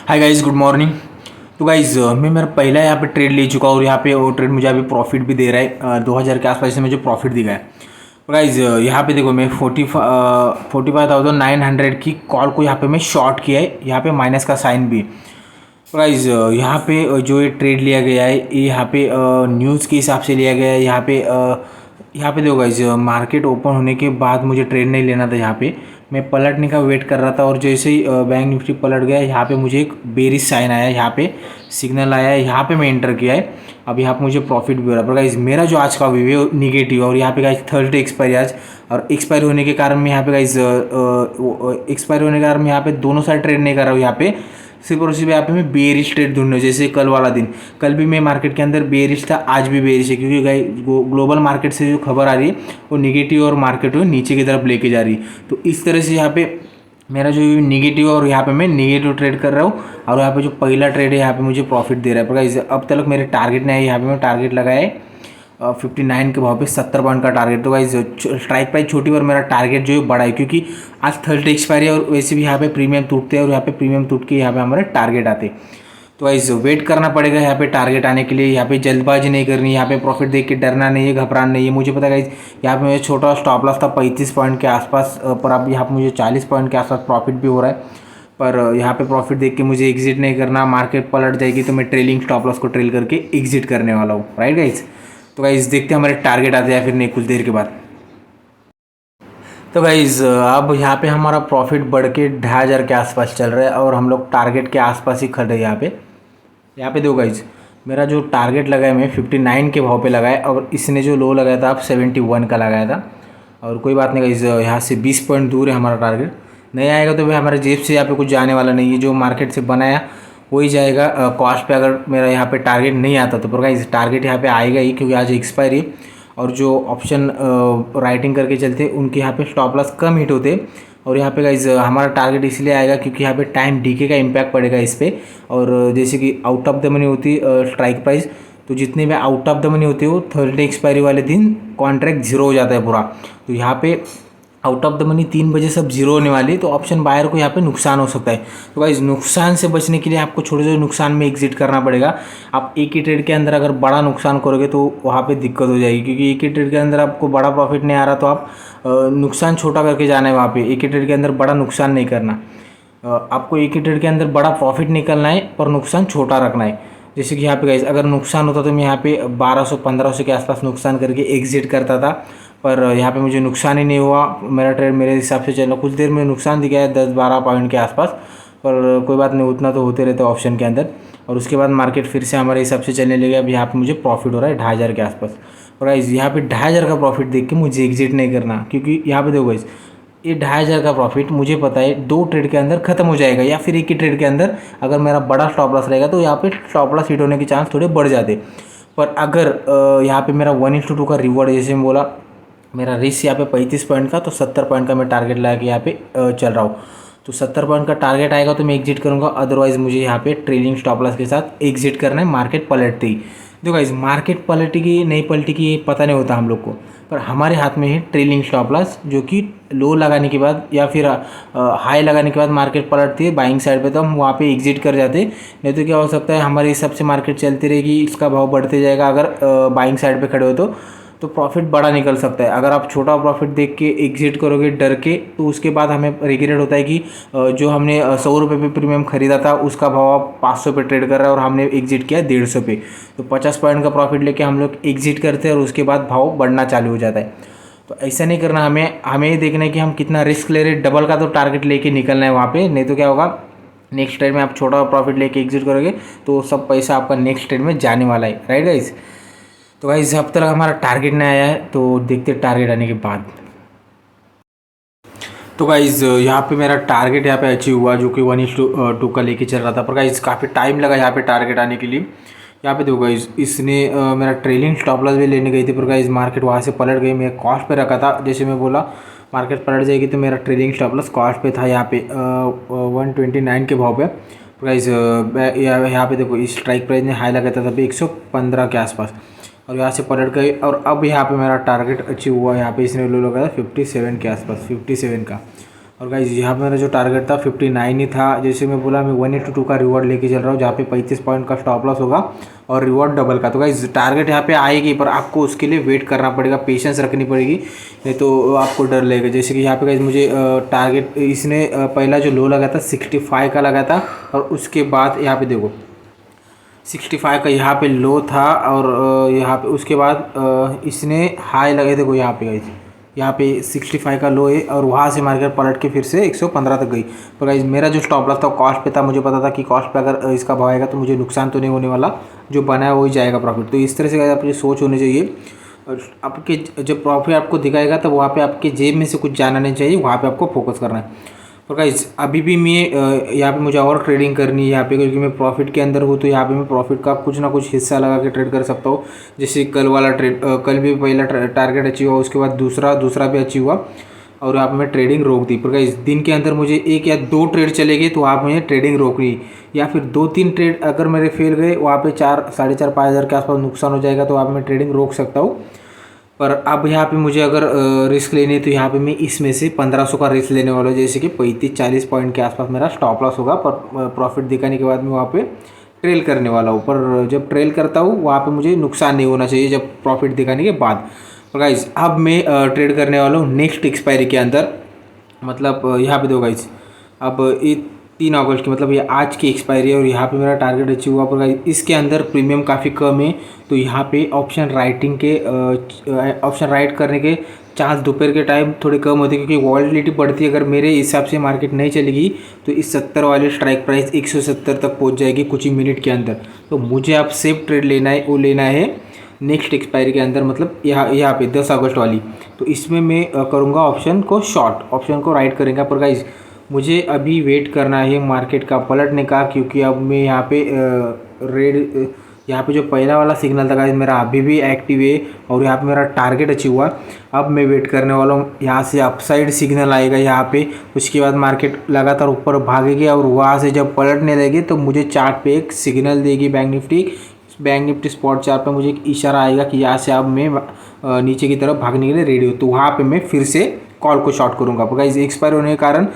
Hi guys, good morning. तो guys मैं मेरा पहला यहाँ पे ट्रेड ले चुका हूँ और यहाँ पे वो ट्रेड मुझे अभी प्रॉफिट भी दे रहा है 2000 के आसपास से मुझे प्रॉफिट दिखा है। तो गाइस यहाँ पे देखो मैं 45,900 की कॉल को यहाँ पे मैं शॉर्ट किया है, यहाँ पे माइनस का साइन भी। तो गाइस यहाँ पे जो ये ट्रेड लिया गया है ये यहाँ पे न्यूज़ के हिसाब से लिया गया है। यहाँ पे देखो गाइस मार्केट ओपन होने के बाद मुझे ट्रेड नहीं लेना था। यहाँ पे मैं पलटने का वेट कर रहा था और जैसे ही बैंक निफ्टी पलट गया यहाँ पे मुझे एक बेरिश साइन आया, यहाँ पे सिग्नल आया है, यहाँ पे मैं एंटर किया है। अब यहाँ पे मुझे प्रॉफिट भी हो रहा है। पर गाइस मेरा जो आज का व्यू है निगेटिव और यहाँ पे गाइस थर्सडे एक्सपायरी आज और एक्सपायरी होने के कारण मैं यहाँ पे गाइस एक्सपायरी होने के कारण मैं यहाँ पे दोनों साइड ट्रेड नहीं कर रहा हूँ। यहाँ पे सिर्फ और सिर्फ यहाँ पे मैं बेरिश ट्रेड ढूंढ रहा हूँ। जैसे कल वाला दिन, कल भी मैं मार्केट के अंदर बेरिश था, आज भी बेरिश है क्योंकि गाइस ग्लोबल मार्केट से जो खबर आ रही है वो निगेटिव और मार्केट को नीचे की तरफ लेके जा रही है। तो इस तरह से यहाँ पे मेरा जो निगेटिव और यहाँ पे मैं निगेटिव ट्रेड कर रहा हूँ और यहाँ पे जो पहला ट्रेड है यहाँ पे मुझे प्रॉफिट दे रहा है। पर गाइस अब तक मेरे टारगेट नहीं है। यहाँ पे मैं टारगेट लगाया है 59 के भाव पे 70 पॉइंट का टारगेट। तो गाइस स्ट्राइक प्राइस छोटी पर मेरा टारगेट जो है बड़ा है क्योंकि आज थर्सडे एक्सपायरी है और वैसे भी यहाँ पे प्रीमियम टूटते हैं और यहाँ पे प्रीमियम टूट के यहाँ पे हमारे टारगेट आते हैं। तो गाइस वेट करना पड़ेगा यहाँ पे टारगेट आने के लिए। यहाँ पे जल्दबाजी नहीं करनी, यहाँ पे प्रॉफिट देख के डरना नहीं है, घबराना नहीं है। मुझे पता है गाइस यहाँ पे मेरा छोटा स्टॉप लॉस था 35 पॉइंट के आसपास, पर अब यहाँ पे मुझे 40 पॉइंट के आसपास प्रॉफिट भी हो रहा है। पर यहाँ पे प्रॉफिट देख के मुझे एग्जिट नहीं करना। मार्केट पलट जाएगी तो मैं ट्रेलिंग स्टॉप लॉस को ट्रेल करके एग्जिट करने वाला हूँ, राइट गाइस। तो गाइस देखते हैं हमारे टारगेट आते हैं फिर नहीं कुछ देर के बाद। तो गाइस अब यहाँ पे हमारा प्रॉफिट बढ़ के 2500 के आसपास चल रहा है और हम लोग टारगेट के आसपास ही खड़े हैं। यहाँ पे दो गाइस मेरा जो टारगेट लगाया मैं 59 के भाव पे लगाया और इसने जो लो लगाया था आप 71 का लगाया था। और कोई बात नहीं गाइस, यहाँ से 20 पॉइंट दूर है हमारा टारगेट। नहीं आएगा तो भाई हमारे जेब से यहाँ पे कुछ जाने वाला नहीं है, जो मार्केट से बनाया वही जाएगा कॉस्ट पे। अगर मेरा यहाँ पे टारगेट नहीं आता तो पर गाइस टारगेट यहाँ पे आएगा ही क्योंकि आज एक्सपायरी और जो ऑप्शन राइटिंग करके चलते उनके यहाँ पे स्टॉप लॉस कम हिट होते। और यहाँ पे गाइस हमारा टारगेट इसलिए आएगा क्योंकि यहाँ पे टाइम डीके का इम्पैक्ट पड़ेगा इस पर। और जैसे कि आउट ऑफ द मनी होती स्ट्राइक प्राइस, तो जितने भी आउट ऑफ द मनी होते हो थर्सडे एक्सपायरी वाले दिन कॉन्ट्रैक्ट जीरो हो जाता है पूरा। तो यहाँ पे आउट ऑफ द मनी 3 बजे सब जीरो होने वाली है तो ऑप्शन बायर को यहाँ पे नुकसान हो सकता है। तो गाइस नुकसान से बचने के लिए आपको छोटे छोटे नुकसान में एग्जिट करना पड़ेगा। आप एक ही ट्रेड के अंदर अगर बड़ा नुकसान करोगे तो वहाँ पे दिक्कत हो जाएगी क्योंकि एक ही ट्रेड के अंदर आपको बड़ा प्रॉफिट नहीं आ रहा तो आप नुकसान छोटा करके जाना है। वहाँ पे एक ही ट्रेड के अंदर बड़ा नुकसान नहीं करना, आपको एक ही ट्रेड के अंदर बड़ा प्रॉफिट निकलना है पर नुकसान छोटा रखना है। जैसे कि यहाँ पे गाइस अगर नुकसान होता तो मैं यहाँ पे 1200-1500 के आसपास नुकसान करके एग्जिट करता था, पर यहाँ पे मुझे नुकसान ही नहीं हुआ। मेरा ट्रेड मेरे हिसाब से चला, कुछ देर में नुकसान दिखा है 10-12 पॉइंट के आसपास, पर कोई बात नहीं, उतना तो होते रहते ऑप्शन के अंदर। और उसके बाद मार्केट फिर से हमारे हिसाब से चलने लगे। अब यहाँ पे मुझे प्रॉफिट हो रहा है 2500 के आसपास। और गाइस यहाँ पे 2500 का प्रॉफिट देख के मुझे एग्जिट नहीं करना क्योंकि यहाँ पे देखो गाइस ये 2500 का प्रॉफिट मुझे पता है 2 ट्रेड के अंदर खत्म हो जाएगा या फिर एक ही ट्रेड के अंदर अगर मेरा बड़ा स्टॉप लॉस रहेगा तो यहाँ पे स्टॉप लॉस हिट होने के चांस थोड़े बढ़ जाते। पर अगर यहाँ पे मेरा 1:2 का रिवॉर्ड, जैसे मैं बोला मेरा रिस्क यहाँ पे 35 पॉइंट का तो 70 पॉइंट का मैं टारगेट लगा के यहाँ पे चल रहा हूँ। तो 70 पॉइंट का टारगेट आएगा तो मैं एग्जिट करूँगा, अदरवाइज़ मुझे यहाँ पे ट्रेलिंग स्टॉप लॉस के साथ एग्जिट करना है मार्केट पलटते ही। देखो गाइस मार्केट पलटेगी नहीं पलटेगी ये पता नहीं होता हम लोग को, पर हमारे हाथ में है ट्रेलिंग स्टॉप लॉस जो कि लो लगाने के बाद या फिर हाई लगाने के बाद मार्केट पलटती है बाइंग साइड पे तो हम वहाँ पे एग्जिट कर जाते। नहीं तो क्या हो सकता है हमारे हिसाब से मार्केट चलती रहेगी, इसका भाव बढ़ते जाएगा। अगर बाइंग साइड पे खड़े हो तो प्रॉफिट बड़ा निकल सकता है। अगर आप छोटा प्रॉफिट देख के एग्जिट करोगे डर के तो उसके बाद हमें रिग्रेट होता है कि जो हमने 100 रुपये पे प्रीमियम खरीदा था उसका भाव आप 500 पे ट्रेड कर रहा है और हमने एग्जिट किया 150 पे। तो 50 पॉइंट का प्रॉफिट लेके हम लोग एग्जिट करते हैं और उसके बाद भाव बढ़ना चालू हो जाता है। तो ऐसा नहीं करना, हमें ये देखना है कि हम कितना रिस्क ले रहे हैं। डबल का तो टारगेट लेके निकलना है वहाँ पे, नहीं तो क्या होगा नेक्स्ट ट्रेड में आप छोटा प्रॉफिट लेके एग्जिट करोगे तो सब पैसा आपका नेक्स्ट ट्रेड में जाने वाला है, राइट गाइस। तो गाइस अब तक हमारा टारगेट नहीं आया है तो देखते टारगेट आने के बाद। तो गाइस यहाँ पे मेरा टारगेट यहाँ पे अचीव हुआ जो कि 1:2 का लेके चल रहा था, पर गाइस काफ़ी टाइम लगा यहाँ पे टारगेट आने के लिए। यहाँ पे देखो गाइस इसने मेरा ट्रेलिंग स्टॉप लॉस भी लेने गई थी, पर गाइस मार्केट वहाँ से पलट गई। मैं कॉस्ट पे रखा था, जैसे मैं बोला मार्केट पलट जाएगी तो मेरा ट्रेलिंग स्टॉप लॉस कॉस्ट पे था यहाँ पे 129 के भाव पे। गाइस यहाँ पे देखो इस स्ट्राइक प्राइस ने हाई लगाया था तभी 115 के आसपास और यहाँ से पलट गई। और अब यहाँ पे मेरा टारगेट अचीव हुआ, यहाँ पे इसने लो लगाया 57 के आसपास, 57 का। और गाइज यहाँ पे मेरा जो टारगेट था 59 ही था। जैसे मैं बोला मैं 182 का रिवॉर्ड लेके चल रहा हूँ, जहाँ पे 35 पॉइंट का स्टॉप लॉस होगा और रिवॉर्ड डबल का। तो गाइज टारगेट यहाँ पे आएगी, पर आपको उसके लिए वेट करना पड़ेगा, पेशेंस रखनी पड़ेगी, नहीं तो आपको डर लगेगा। जैसे कि यहाँ पे गाइज मुझे टारगेट इसने पहला जो लो लगा था 65 का लगा था, और उसके बाद यहाँ पे देखो 65 का यहाँ पे लो था, और यहाँ पे उसके बाद इसने हाई लगे, देखो यहाँ पे गाइज यहाँ पे 65 का लो है, और वहाँ से मार्केट पलट के फिर से 115 तक गई। पर गाइज मेरा जो स्टॉप लॉस था कॉस्ट पे था, मुझे पता था कि कॉस्ट पे अगर इसका भाव आएगा तो मुझे नुकसान तो नहीं होने वाला, जो बना है वही जाएगा प्रॉफिट। तो इस तरह से आपकी सोच होनी चाहिए, और आपके जब प्रॉफिट आपको दिखाएगा तो वहाँ पे आपके जेब में से कुछ जाना नहीं चाहिए, वहाँ पे आपको फोकस करना है। और गाइज अभी भी मैं यहाँ पे मुझे और ट्रेडिंग करनी है यहाँ पे, क्योंकि मैं प्रॉफिट के अंदर हूँ, तो यहाँ पे मैं प्रॉफिट का कुछ ना कुछ हिस्सा लगा के ट्रेड कर सकता हूँ। जैसे कल वाला ट्रेड, कल भी पहला टारगेट अचीव हुआ, उसके बाद दूसरा भी अचीव हुआ, और यहाँ पे मैं ट्रेडिंग रोक दी। पर गाइज दिन के अंदर मुझे 1 या 2 ट्रेड चले गए तो वहाँ पे ट्रेडिंग रोक ली, या फिर 2-3 ट्रेड अगर मेरे फेल गए, वहाँ पे 4-4.5 हज़ार के आसपास नुकसान हो जाएगा, तो वहाँ पे मैं ट्रेडिंग रोक सकता हूँ। पर अब यहाँ पे मुझे अगर रिस्क लेनी है तो यहाँ पे मैं इसमें से 1500 का रिस्क लेने वाला हूँ। जैसे कि 35-40 पॉइंट के आसपास मेरा स्टॉप लॉस होगा, पर प्रॉफिट दिखाने के बाद मैं वहाँ पे ट्रेल करने वाला हूँ। पर जब ट्रेल करता हूँ वहाँ पे मुझे नुकसान नहीं होना चाहिए जब प्रॉफिट दिखाने के बाद। तो गाइज अब मैं ट्रेड करने वाला हूँ नेक्स्ट एक्सपायरी के अंदर, मतलब यहाँ पे दो गाइज, अब ये 3 अगस्त की, मतलब ये आज की एक्सपायरी है, और यहाँ पे मेरा टारगेट अचीव हुआ। पर गाइज इसके अंदर प्रीमियम काफ़ी कम है, तो यहाँ पे ऑप्शन राइट करने के चांस दोपहर के टाइम थोड़े कम होते हैं, क्योंकि वॉलेटिलिटी बढ़ती है। अगर मेरे हिसाब से मार्केट नहीं चलेगी तो इस 70 वाले स्ट्राइक प्राइस 170 तक पहुँच जाएगी कुछ ही मिनट के अंदर। तो मुझे अब सेफ ट्रेड लेना है, वो लेना है नेक्स्ट एक्सपायरी के अंदर, मतलब यहाँ पे 10 अगस्त वाली। तो इसमें मैं करूँगा ऑप्शन को शॉर्ट, ऑप्शन को राइट करेंगे। पर गाइज मुझे अभी वेट करना है मार्केट का पलटने का, क्योंकि अब मैं यहाँ पे यहाँ पे जो पहला वाला सिग्नल था गाइस मेरा अभी भी एक्टिव है, और यहाँ पे मेरा टारगेट अचीव हुआ। अब मैं वेट करने वाला हूँ, यहाँ से अपसाइड सिग्नल आएगा यहाँ पे, उसके बाद मार्केट लगातार ऊपर भागेगी, और वहाँ से जब पलटने लगे तो मुझे चार्ट पे एक सिग्नल देगी बैंक निफ्टी स्पॉट चार्ट पे मुझे एक इशारा आएगा कि यहाँ से अब मैं नीचे की तरफ भागने के लिए रेडी हूँ। तो वहाँ पे मैं फिर से कॉल को शॉर्ट करूँगा। गाइस एक्सपायर होने के कारण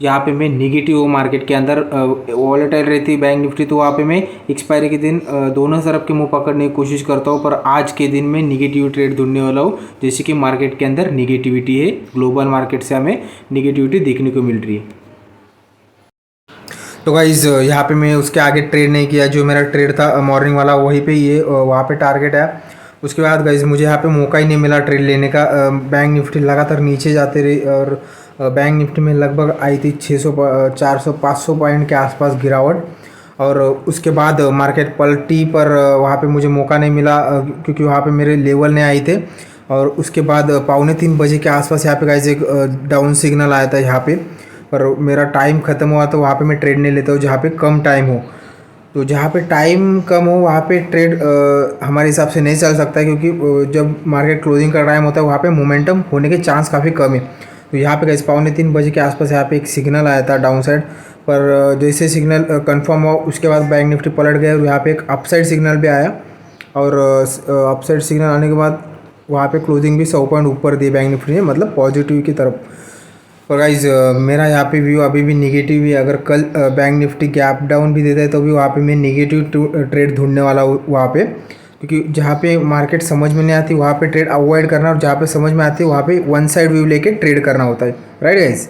यहाँ पे मैं निगेटिव हूँ मार्केट के अंदर, वॉलेटाइल रहती है बैंक निफ्टी, तो वहाँ पे मैं एक्सपायरी के दिन दोनों तरफ के मुंह पकड़ने की कोशिश करता हूँ। पर आज के दिन में निगेटिव ट्रेड ढूंढने वाला हूँ, जैसे कि मार्केट के अंदर निगेटिविटी है, ग्लोबल मार्केट से हमें निगेटिविटी देखने को मिल रही है। तो गाइज़ यहाँ पे मैं उसके आगे ट्रेड नहीं किया, जो मेरा ट्रेड था मॉर्निंग वाला वहीं पे ये वहाँ पे टारगेट है। उसके बाद गाइज़ मुझे यहाँ पे मौका ही नहीं मिला ट्रेड लेने का। बैंक निफ्टी लगातार नीचे जाते रही, और बैंक निफ्टी में लगभग आई थी 600 400-500 पॉइंट के आसपास गिरावट, और उसके बाद मार्केट पलटी, पर वहाँ पे मुझे मौका नहीं मिला, क्योंकि वहाँ पे मेरे लेवल नहीं आए थे। और उसके बाद 2:45 बजे के आसपास यहाँ पे गाइज़ एक डाउन सिग्नल आया था यहाँ पे, पर मेरा टाइम ख़त्म हुआ, तो वहाँ पे मैं ट्रेड नहीं लेता हूँ जहाँ पे कम टाइम हो। तो जहाँ पे टाइम कम हो वहाँ पे ट्रेड हमारे हिसाब से नहीं चल सकता है, क्योंकि जब मार्केट क्लोजिंग का टाइम होता है वहाँ पे मोमेंटम होने के चांस काफ़ी कम है। तो यहाँ पे 2:45 बजे के आसपास यहाँ पे एक सिग्नल आया था डाउन साइड, पर जैसे सिग्नल कंफर्म हुआ उसके बाद बैंक निफ्टी पलट गया, और यहाँ पे एक अपसाइड सिग्नल भी आया, और अपसाइड सिग्नल आने के बाद वहाँ पे क्लोजिंग भी 100 पॉइंट ऊपर दी बैंक निफ्टी ने, मतलब पॉजिटिव की तरफ। और गाइज मेरा यहाँ पे व्यू अभी भी निगेटिव है। अगर कल बैंक निफ्टी गैप डाउन भी देता है तो भी वहाँ पे मैं निगेटिव ट्रेड ढूंढने वाला हूँ वहाँ पे, क्योंकि जहाँ पे मार्केट समझ में नहीं आती वहाँ पे ट्रेड अवॉइड करना, और जहाँ पे समझ में आती है वहाँ पे वन साइड व्यू लेके ट्रेड करना होता है। Right guys.